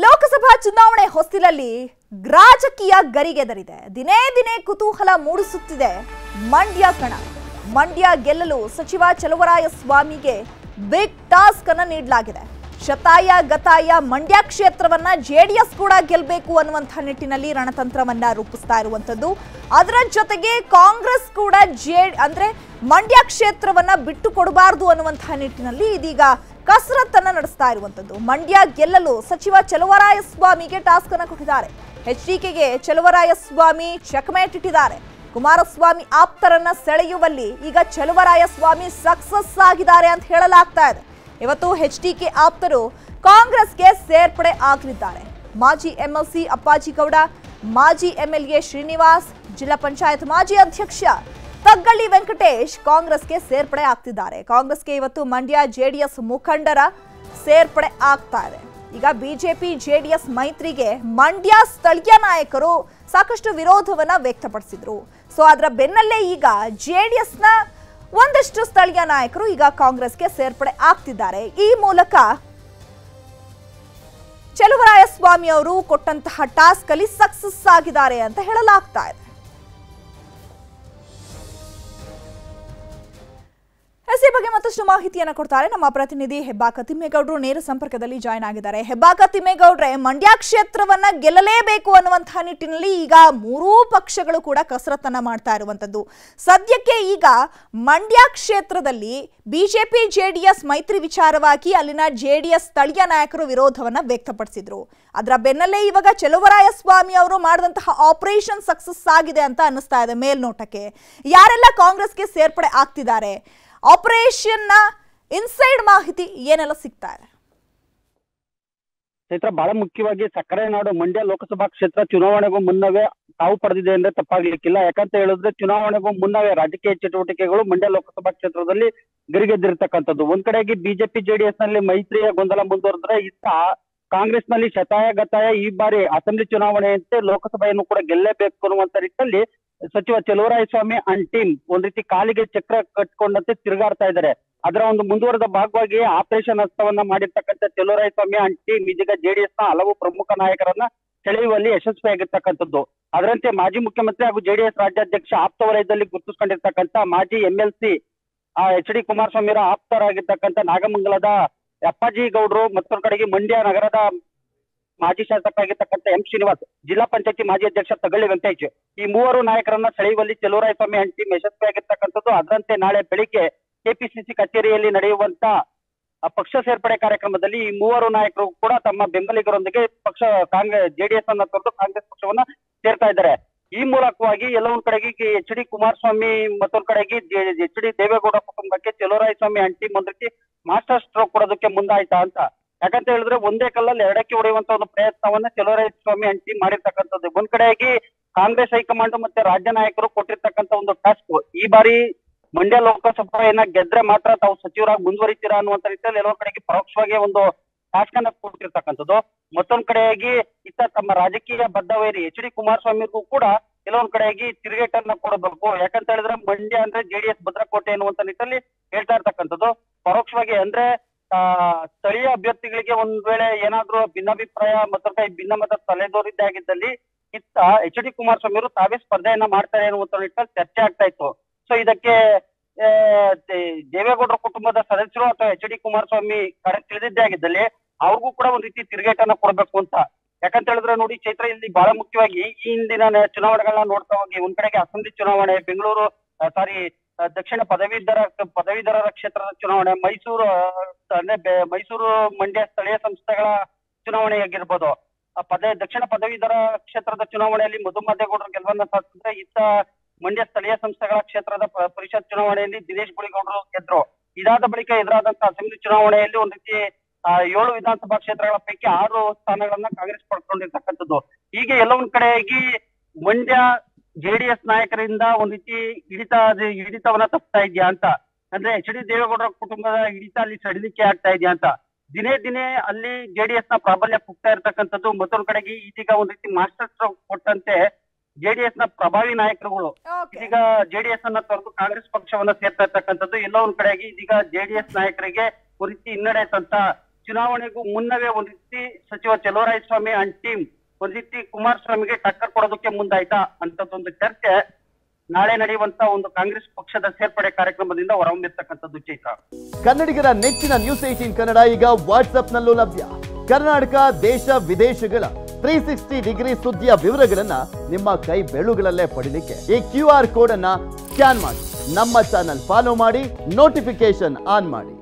ಲೋಕಸಭಾ ಚುನಾವಣೆ ಹೊಸ್ತಿಲಲ್ಲಿ ರಾಜಕೀಯ ಗರಿಗೆದರಿದೆ. ದಿನೇ ದಿನೇ ಕುತೂಹಲ ಮೂಡಿಸುತ್ತಿದೆ ಮಂಡ್ಯ ಕಣ. ಮಂಡ್ಯ ಗೆಲ್ಲಲು ಸಚಿವ ಚಲುವರಾಯಸ್ವಾಮಿಗೆ ಬಿಗ್ ಟಾಸ್ಕ್ ಅನ್ನು ನೀಡಲಾಗಿದೆ. ಶತಾಯ ಗತಾಯ ಮಂಡ್ಯ ಕ್ಷೇತ್ರವನ್ನ ಜೆಡಿಎಸ್ ಕೂಡ ಗೆಲ್ಲಬೇಕು ಅನ್ನುವಂಥ ನಿಟ್ಟಿನಲ್ಲಿ ರಣತಂತ್ರವನ್ನ ರೂಪಿಸ್ತಾ ಇರುವಂತದ್ದು. ಅದರ ಜೊತೆಗೆ ಕಾಂಗ್ರೆಸ್ ಕೂಡ ಮಂಡ್ಯ ಕ್ಷೇತ್ರವನ್ನ ಬಿಟ್ಟು ಕೊಡಬಾರದು ಅನ್ನುವಂಥ ನಿಟ್ಟಿನಲ್ಲಿ ಇದೀಗ ಕಸರತ್ತನ್ನ ನಡೆಸ್ತಾ ಇರುವಂತದ್ದು. ಮಂಡ್ಯ ಗೆಲ್ಲಲು ಸಚಿವ ಚಲುವರಾಯಸ್ವಾಮಿಗೆ ಟಾಸ್ಕ್ ಅನ್ನು ಕೊಟ್ಟಿದ್ದಾರೆ. ಎಚ್ಡಿಕೆಗೆ ಚಲುವರಾಯಸ್ವಾಮಿ ಚೆಕ್ಮೇಟ್ ಇಟ್ಟಿದ್ದಾರೆ. ಕುಮಾರಸ್ವಾಮಿ ಆಪ್ತರನ್ನ ಸೆಳೆಯುವಲ್ಲಿ ಈಗ ಚಲುವರಾಯಸ್ವಾಮಿ ಸಕ್ಸಸ್ ಆಗಿದ್ದಾರೆ ಅಂತ ಹೇಳಲಾಗ್ತಾ ಇದೆ. ಇವತ್ತು ಎಚ್ಡಿಕೆ ಆಪ್ತರು ಕಾಂಗ್ರೆಸ್ಗೆ ಸೇರ್ಪಡೆ ಆಗಲಿದ್ದಾರೆ. ಮಾಜಿ ಎಂಎಲ್ಸಿ ಅಪ್ಪಾಜಿ ಗೌಡ, ಮಾಜಿ ಎಂಎಲ್ಎ ಶ್ರೀನಿವಾಸ್, ಜಿಲ್ಲಾ ಪಂಚಾಯತ್ ಮಾಜಿ ಅಧ್ಯಕ್ಷ ತಗ್ಗಳ್ಳಿ ವೆಂಕಟೇಶ್ ಕಾಂಗ್ರೆಸ್ಗೆ ಸೇರ್ಪಡೆ ಆಗ್ತಿದ್ದಾರೆ. ಕಾಂಗ್ರೆಸ್ಗೆ ಇವತ್ತು ಮಂಡ್ಯ ಜೆಡಿಎಸ್ ಮುಖಂಡರ ಸೇರ್ಪಡೆ ಆಗ್ತಾ ಇದೆ. ಈಗ ಬಿಜೆಪಿ ಜೆಡಿಎಸ್ ಮೈತ್ರಿಗೆ ಮಂಡ್ಯ ಸ್ಥಳೀಯ ನಾಯಕರು ಸಾಕಷ್ಟು ವಿರೋಧವನ್ನ ವ್ಯಕ್ತಪಡಿಸಿದ್ರು. ಸೊ ಅದರ ಬೆನ್ನಲ್ಲೇ ಈಗ ಜೆಡಿಎಸ್ನ ಒಂದಷ್ಟು ಸ್ಥಳೀಯ ನಾಯಕರು ಈಗ ಕಾಂಗ್ರೆಸ್ಗೆ ಸೇರ್ಪಡೆ ಆಗ್ತಿದ್ದಾರೆ. ಈ ಮೂಲಕ ಚಲುವರಾಯಸ್ವಾಮಿ ಅವರು ಕೊಟ್ಟಂತಹ ಟಾಸ್ಕ್ ಅಲ್ಲಿ ಸಕ್ಸಸ್ ಆಗಿದ್ದಾರೆ ಅಂತ ಹೇಳಲಾಗ್ತಾ ಇದೆ. ಈ ಬಗ್ಗೆ ಮತ್ತಷ್ಟು ಮಾಹಿತಿಯನ್ನು ಕೊಡ್ತಾರೆ ನಮ್ಮ ಪ್ರತಿನಿಧಿ ಹೆಬ್ಬಾಕ ತಿಮ್ಮೇಗೌಡರು. ನೇರ ಸಂಪರ್ಕದಲ್ಲಿ ಜಾಯ್ನ್ ಆಗಿದ್ದಾರೆ. ಹೆಬ್ಬಾಕ ತಿಮ್ಮೇಗೌಡ್ರೆ, ಮಂಡ್ಯ ಕ್ಷೇತ್ರವನ್ನ ಗೆಲ್ಲಲೇಬೇಕು ಅನ್ನುವಂತಹ ನಿಟ್ಟಿನಲ್ಲಿ ಈಗ ಮೂರೂ ಪಕ್ಷಗಳು ಕೂಡ ಕಸರತ್ತನ್ನ ಮಾಡ್ತಾ ಇರುವಂತದ್ದು. ಸದ್ಯಕ್ಕೆ ಈಗ ಮಂಡ್ಯ ಕ್ಷೇತ್ರದಲ್ಲಿ ಬಿಜೆಪಿ ಜೆಡಿಎಸ್ ಮೈತ್ರಿ ವಿಚಾರವಾಗಿ ಅಲ್ಲಿನ ಜೆಡಿಎಸ್ ಸ್ಥಳೀಯ ನಾಯಕರು ವಿರೋಧವನ್ನ ವ್ಯಕ್ತಪಡಿಸಿದ್ರು. ಅದರ ಬೆನ್ನಲ್ಲೇ ಇವಾಗ ಚಲುವರಾಯಸ್ವಾಮಿ ಅವರು ಮಾಡಿದಂತಹ ಆಪರೇಷನ್ ಸಕ್ಸಸ್ ಆಗಿದೆ ಅಂತ ಅನ್ನಿಸ್ತಾ ಇದೆ ಮೇಲ್ನೋಟಕ್ಕೆ. ಯಾರೆಲ್ಲ ಕಾಂಗ್ರೆಸ್ಗೆ ಸೇರ್ಪಡೆ ಆಗ್ತಿದ್ದಾರೆ, ಆಪರೇಷನ್ ನ ಇನ್ಸೈಡ್ ಮಾಹಿತಿ ಏನೆಲ್ಲ ಸಿಗ್ತಾ ಇದೆ? ಚೈತ್ರ, ಬಹಳ ಮುಖ್ಯವಾಗಿ ಸಕ್ಕರೆ ನಾಡು ಮಂಡ್ಯ ಲೋಕಸಭಾ ಕ್ಷೇತ್ರ ಚುನಾವಣೆಗೂ ಮುನ್ನವೇ ತಾವು ಪಡೆದಿದೆ ಅಂದ್ರೆ ತಪ್ಪಾಗ್ಲಿಕ್ಕಿಲ್ಲ. ಯಾಕಂತ ಹೇಳಿದ್ರೆ ಚುನಾವಣೆಗೂ ಮುನ್ನವೇ ರಾಜಕೀಯ ಚಟುವಟಿಕೆಗಳು ಮಂಡ್ಯ ಲೋಕಸಭಾ ಕ್ಷೇತ್ರದಲ್ಲಿ ಗರಿಗೆದ್ದಿರ್ತಕ್ಕಂಥದ್ದು. ಒಂದ್ ಕಡೆಗೆ ಬಿಜೆಪಿ ಜೆಡಿಎಸ್ ನಲ್ಲಿ ಮೈತ್ರಿಯ ಗೊಂದಲ ಮುಂದುವರೆದ್ರೆ, ಇತ್ತ ಕಾಂಗ್ರೆಸ್ ನಲ್ಲಿ ಶತಾಯ ಗತಾಯ ಈ ಬಾರಿ ಅಸೆಂಬ್ಲಿ ಚುನಾವಣೆಯಂತೆ ಲೋಕಸಭೆಯನ್ನು ಕೂಡ ಗೆಲ್ಲೇಬೇಕು ಅನ್ನುವಂತ ನಿಟ್ಟಿನಲ್ಲಿ ಸಚಿವ ಚಲುವರಾಯಸ್ವಾಮಿ ಅಂಡ್ ಟೀಮ್ ಒಂದ್ ರೀತಿ ಕಾಲಿಗೆ ಚಕ್ರ ಕಟ್ಕೊಂಡಂತೆ ತಿರುಗಾಡ್ತಾ ಇದ್ದಾರೆ. ಅದರ ಒಂದು ಮುಂದುವರೆದ ಭಾಗವಾಗಿ ಆಪರೇಷನ್ ಹಸ್ತವನ್ನ ಮಾಡಿರ್ತಕ್ಕಂಥ ಚಲುವರಾಯಸ್ವಾಮಿ ಅಂಡ್ ಟೀಮ್ ಇದೀಗ ಜೆಡಿಎಸ್ ನ ಹಲವು ಪ್ರಮುಖ ನಾಯಕರನ್ನ ಸೆಳೆಯುವಲ್ಲಿ ಯಶಸ್ವಿಯಾಗಿರ್ತಕ್ಕಂಥದ್ದು. ಅದರಂತೆ ಮಾಜಿ ಮುಖ್ಯಮಂತ್ರಿ ಹಾಗೂ ಜೆಡಿಎಸ್ ರಾಜ್ಯಾಧ್ಯಕ್ಷ ಆಪ್ತ ವಲಯದಲ್ಲಿ ಗುರುತಿಸಿಕೊಂಡಿರ್ತಕ್ಕಂಥ ಮಾಜಿ ಎಂಎಲ್ಸಿ ಎಚ್ ಡಿ ಕುಮಾರಸ್ವಾಮಿ ಅವರ ಆಪ್ತರಾಗಿರ್ತಕ್ಕಂಥ ನಾಗಮಂಗಲದ ಅಪ್ಪಾಜಿ ಗೌಡ್ರು, ಮತ್ತೊಂದು ಕಡೆಗೆ ಮಂಡ್ಯ ನಗರದ ಮಾಜಿ ಶಾಸಕರಾಗಿರ್ತಕ್ಕಂಥ ಎಂ ಶ್ರೀನಿವಾಸ್, ಜಿಲ್ಲಾ ಪಂಚಾಯತಿ ಮಾಜಿ ಅಧ್ಯಕ್ಷ ತಗಳ್ಳಿ ವೆಂಕಟೇಶ್, ಈ ಮೂವರು ನಾಯಕರನ್ನ ಸೆಳೆಯುವಲ್ಲಿ ಚಲುವರಾಯಸ್ವಾಮಿ ಅಂಡ್ ಟೀಮ್ ಯಶಸ್ವಿಯಾಗಿರ್ತಕ್ಕಂಥದ್ದು. ಅದರಂತೆ ನಾಳೆ ಬೆಳಿಗ್ಗೆ ಕೆಪಿಸಿಸಿ ಕಚೇರಿಯಲ್ಲಿ ನಡೆಯುವಂತ ಪಕ್ಷ ಸೇರ್ಪಡೆ ಕಾರ್ಯಕ್ರಮದಲ್ಲಿ ಈ ಮೂವರು ನಾಯಕರು ಕೂಡ ತಮ್ಮ ಬೆಂಬಲಿಗರೊಂದಿಗೆ ಕಾಂಗ್ರೆಸ್ ಜೆಡಿಎಸ್ ಅನ್ನ ತೊರೆದು ಕಾಂಗ್ರೆಸ್ ಪಕ್ಷವನ್ನ ಸೇರ್ತಾ ಇದ್ದಾರೆ. ಈ ಮೂಲಕವಾಗಿ ಎಲ್ಲ ಒಂದ್ ಕಡೆಗೆ ಎಚ್ ಡಿ ಕುಮಾರಸ್ವಾಮಿ, ಮತ್ತೊಂದ್ ಕಡೆಗೆ ಎಚ್ ಡಿ ದೇವೇಗೌಡ ಕುಟುಂಬಕ್ಕೆ ಚಲುವರಾಯಸ್ವಾಮಿ ಅಂಡ್ ಟೀಮ್ ಒಂದ್ ರೀತಿ ಮಾಸ್ಟರ್ ಸ್ಟ್ರೋಕ್ ಕೊಡೋದಕ್ಕೆ ಮುಂದಾಯ್ತಾ ಅಂತ. ಯಾಕಂತ ಹೇಳಿದ್ರೆ ಒಂದೇ ಕಲ್ಲಲ್ಲಿ ಎರಡಕ್ಕೆ ಹೊಡೆಯುವಂತ ಒಂದು ಪ್ರಯತ್ನವನ್ನ ಚಲುವರಾಯಸ್ವಾಮಿ ಅಂಡ್ ಟೀಮ್ ಮಾಡಿರ್ತಕ್ಕಂಥದ್ದು. ಒಂದ್ ಕಡೆಯಾಗಿ ಕಾಂಗ್ರೆಸ್ ಹೈಕಮಾಂಡ್ ಮತ್ತೆ ರಾಜ್ಯ ನಾಯಕರು ಕೊಟ್ಟಿರ್ತಕ್ಕಂಥ ಒಂದು ಟಾಸ್ಕ್, ಈ ಬಾರಿ ಮಂಡ್ಯ ಲೋಕಸಭೆಯನ್ನ ಗೆದ್ರೆ ಮಾತ್ರ ತಾವು ಸಚಿವರಾಗಿ ಮುಂದುವರಿತೀರಾ ಅನ್ನುವಂತ ರೀತಿಯಲ್ಲಿ ಎಲ್ಲೋ ಕಡೆಗೆ ಪರೋಕ್ಷವಾಗಿ ಒಂದು ಟಾಸ್ಕ್ ಅನ್ನ ಕೊಟ್ಟಿರ್ತಕ್ಕಂಥದ್ದು. ಮತ್ತೊಂದ್ ಕಡೆಯಾಗಿ ಇತ್ತ ತಮ್ಮ ರಾಜಕೀಯ ಬದ್ಧವೈರಿ ಎಚ್ ಡಿ ಕುಮಾರಸ್ವಾಮಿಗೂ ಕೂಡ ಕೆಲವೊಂದ್ ಕಡೆಯಾಗಿ ತಿರುಗೇಟನ್ನ ಕೊಡಬೇಕು. ಯಾಕಂತ ಹೇಳಿದ್ರೆ ಮಂಡ್ಯ ಅಂದ್ರೆ ಜೆಡಿಎಸ್ ಭದ್ರಕೋಟೆ ಎನ್ನುವಂತ ನಿಟ್ಟಿನಲ್ಲಿ ಹೇಳ್ತಾ ಇರ್ತಕ್ಕಂಥದ್ದು. ಪರೋಕ್ಷವಾಗಿ ಅಂದ್ರೆ ಸ್ಥಳೀಯ ಅಭ್ಯರ್ಥಿಗಳಿಗೆ ಒಂದ್ ವೇಳೆ ಏನಾದ್ರೂ ಭಿನ್ನಾಭಿಪ್ರಾಯ ಮತ್ತೊಂದು ಭಿನ್ನಮತ ತಲೆದೋರಿದ್ದೇ ಆಗಿದ್ದಲ್ಲಿ ಇತ್ತ ಎಚ್ ಡಿ ಕುಮಾರಸ್ವಾಮಿ ಅವರು ತಾವೇ ಸ್ಪರ್ಧೆಯನ್ನ ಮಾಡ್ತಾರೆ ಅನ್ನುವಂತ ನಿಟ್ಟಿನಲ್ಲಿ ಚರ್ಚೆ ಆಗ್ತಾ ಇತ್ತು. ಸೊ ಇದಕ್ಕೆ ದೇವೇಗೌಡರ ಕುಟುಂಬದ ಸದಸ್ಯರು ಅಥವಾ ಎಚ್ ಡಿ ಕುಮಾರಸ್ವಾಮಿ ಕಡೆ ತಿಳಿದಿದ್ದೇ ಆಗಿದ್ದಲ್ಲಿ ಅವ್ರಿಗೂ ಕೂಡ ಒಂದ್ ರೀತಿ ತಿರುಗೇಟನ್ನ ಕೊಡ್ಬೇಕು ಅಂತ. ಯಾಕಂತ ಹೇಳಿದ್ರೆ ನೋಡಿ ಚೈತ್ರ, ಇಲ್ಲಿ ಬಹಳ ಮುಖ್ಯವಾಗಿ ಈ ಹಿಂದಿನ ಚುನಾವಣೆಗಳನ್ನ ನೋಡ್ತಾ ಹೋಗಿ ಒಂದ್ ಕಡೆಗೆ ಅಸೆಂಬ್ಲಿ ಚುನಾವಣೆ, ದಕ್ಷಿಣ ಪದವೀಧರರ ಕ್ಷೇತ್ರದ ಚುನಾವಣೆ, ಮೈಸೂರು ಮಂಡ್ಯ ಸ್ಥಳೀಯ ಸಂಸ್ಥೆಗಳ ಚುನಾವಣೆ ಆಗಿರ್ಬೋದು, ದಕ್ಷಿಣ ಪದವೀಧರ ಕ್ಷೇತ್ರದ ಚುನಾವಣೆಯಲ್ಲಿ ಮಧುಮದೇಗೌಡರು ಗೆಲುವನ್ನ ಸಾಧಿಸಿದ್ರೆ, ಇತ್ತ ಮಂಡ್ಯ ಸ್ಥಳೀಯ ಸಂಸ್ಥೆಗಳ ಕ್ಷೇತ್ರದ ಪರಿಷತ್ ಚುನಾವಣೆಯಲ್ಲಿ ದಿನೇಶ್ ಗುಳಿಗೌಡರು ಗೆದ್ರು. ಇದಾದ ಬಳಿಕ ಎದುರಾದಂತಹ ಅಸೆಂಬ್ಲಿ ಚುನಾವಣೆಯಲ್ಲಿ ಒಂದ್ ರೀತಿ 7 ವಿಧಾನಸಭಾ ಕ್ಷೇತ್ರಗಳ ಪೈಕಿ 6 ಸ್ಥಾನಗಳನ್ನ ಕಾಂಗ್ರೆಸ್ ಪಡ್ಕೊಂಡಿರ್ತಕ್ಕಂಥದ್ದು. ಹೀಗೆ ಎಲ್ಲ ಒಂದ್ ಕಡೆಯಾಗಿ ಮಂಡ್ಯ ಜೆಡಿಎಸ್ ನಾಯಕರಿಂದ ಒಂದ್ ರೀತಿ ಹಿಡಿತವನ್ನ ತಪ್ತಾ ಇದೆಯಾ ಅಂತ, ಅಂದ್ರೆ ಎಚ್ ಡಿ ದೇವೇಗೌಡರ ಕುಟುಂಬದ ಹಿಡಿತ ಅಲ್ಲಿ ಸಡಿಲಿಕೆ ಆಗ್ತಾ ಇದೆಯಾ ಅಂತ ದಿನೇ ದಿನೇ ಅಲ್ಲಿ ಜೆಡಿಎಸ್ ನ ಪ್ರಾಬಲ್ಯ ಕುಗ್ತಾ ಇರ್ತಕ್ಕಂಥದ್ದು. ಮತ್ತೊಂದ್ ಕಡೆಗೆ ಇದೀಗ ಒಂದ್ ರೀತಿ ಮಾಸ್ಟರ್ ಸ್ಟ್ರೋಕ್ ಕೊಟ್ಟಂತೆ ಜೆಡಿಎಸ್ ನ ಪ್ರಭಾವಿ ನಾಯಕರುಗಳು ಇದೀಗ ಜೆಡಿಎಸ್ ಅನ್ನ ತೊರೆದು ಕಾಂಗ್ರೆಸ್ ಪಕ್ಷವನ್ನ ಸೇರ್ತಾ ಇರ್ತಕ್ಕಂಥದ್ದು. ಎಲ್ಲ ಒಂದ್ ಕಡೆಗೆ ಇದೀಗ ಜೆಡಿಎಸ್ ನಾಯಕರಿಗೆ ಒಂದು ರೀತಿ ಹಿನ್ನಡೆ ಅಂತ ಚುನಾವಣೆಗೂ ಮುನ್ನವೇ ಒಂದ್ ರೀತಿ ಸಚಿವ ಚಲುವರಾಯಸ್ವಾಮಿ ಅಂಡ್ ಟೀಮ್ ಒಂದ್ ರೀತಿ ಕುಮಾರಸ್ವಾಮಿಗೆ ಟಕ್ಕರ್ ಕೊಡೋದಕ್ಕೆ ಮುಂದಾಯ್ತಾ ಅಂತದೊಂದು ಚರ್ಚೆ ನಾಳೆ ನಡೆಯುವಂತ ಒಂದು ಕಾಂಗ್ರೆಸ್ ಪಕ್ಷದ ಸೇರ್ಪಡೆ ಕಾರ್ಯಕ್ರಮದಿಂದ ಹೊರಹೊಮ್ಮಿರ್ತಕ್ಕಂಥದ್ದು ಚೈತ್ರ. ಕನ್ನಡಿಗರ ನೆಚ್ಚಿನ ನ್ಯೂಸ್ 18 ಕನ್ನಡ ಈಗ ವಾಟ್ಸ್ಆಪ್ನಲ್ಲೂ ಲಭ್ಯ. ಕರ್ನಾಟಕ ದೇಶ ವಿದೇಶಗಳ 360 ಡಿಗ್ರಿ ಸುದ್ದಿಯ ವಿವರಗಳನ್ನ ನಿಮ್ಮ ಕೈ ಬೆರಳುಗಳಲ್ಲೇ ಪಡಿಲಿಕ್ಕೆ ಈ QR ಕೋಡ್ ಅನ್ನ ಸ್ಕ್ಯಾನ್ ಮಾಡಿ ನಮ್ಮ ಚಾನಲ್ ಫಾಲೋ ಮಾಡಿ ನೋಟಿಫಿಕೇಶನ್ ಆನ್ ಮಾಡಿ.